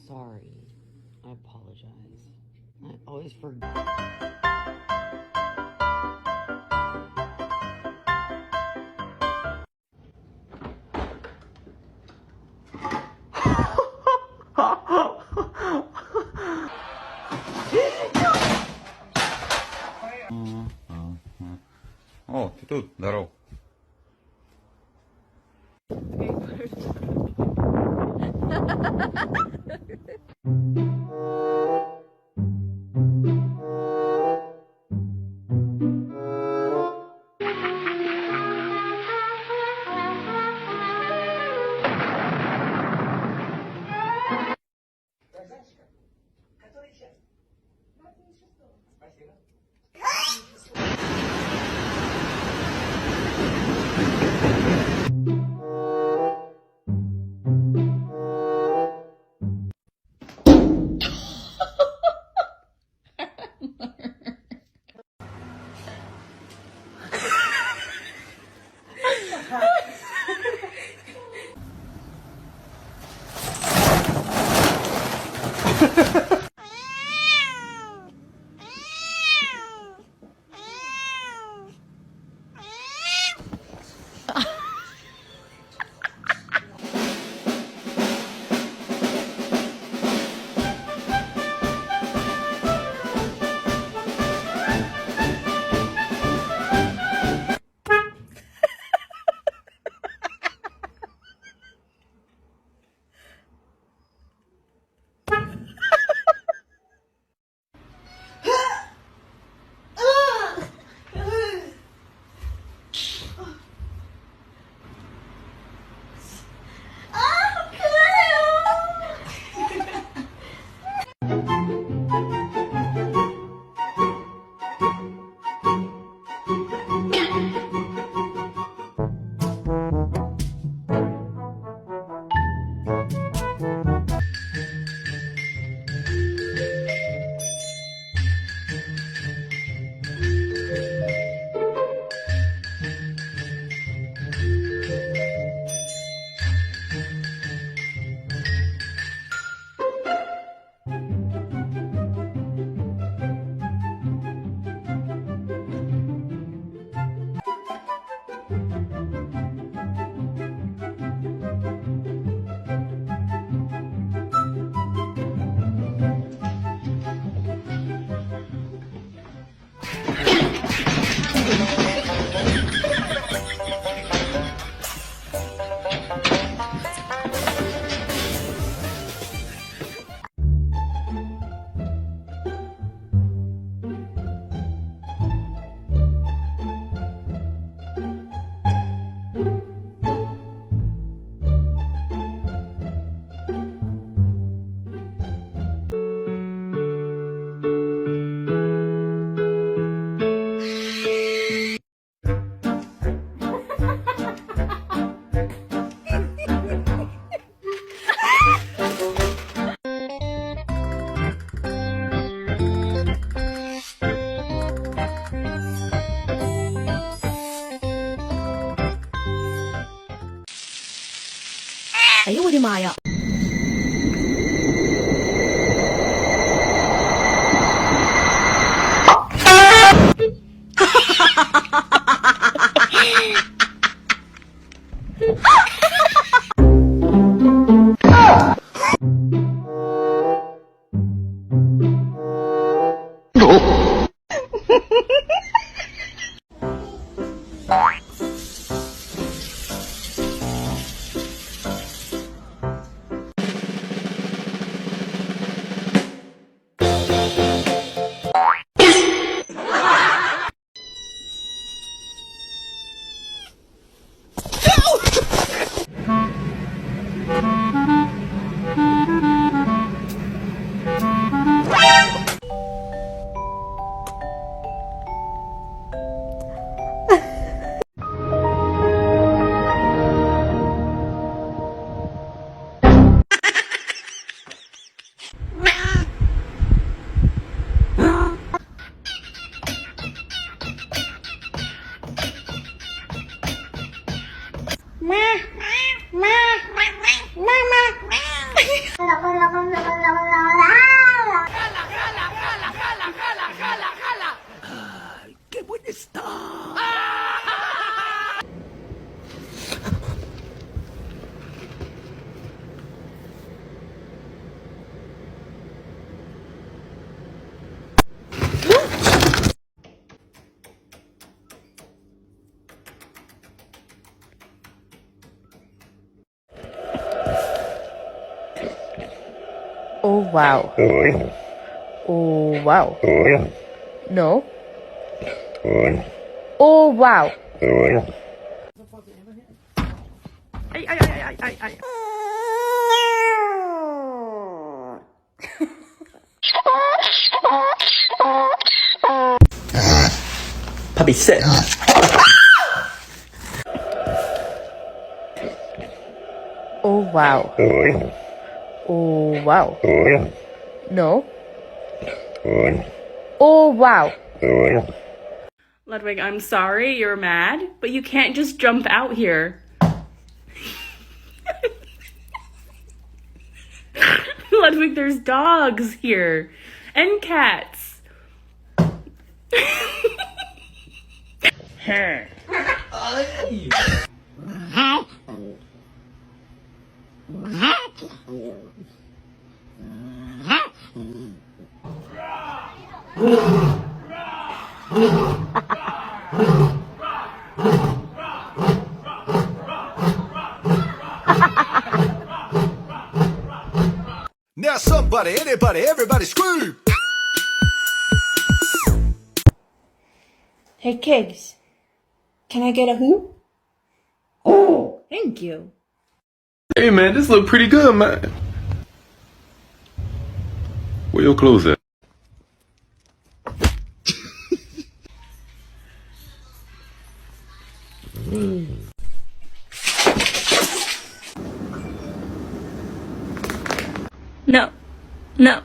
Sorry. I apologize. I always forget. О, ты тут, здоров.哎呦我的妈呀！ wow. Oh, wow. No. Oh, wow. Ay, ay, ay, ay, ay, ay. Puppy sit. Oh, wow. Oh, wow. No. Oh, wow. Ludwig, I'm sorry you're mad, but you can't just jump out here. Ludwig, there's dogs here. And cats. Now somebody, anybody, everybody scream! Hey kids, can I get a who? Oh, thank you. Hey man, this look pretty good, man. Where your clothes at? No. No.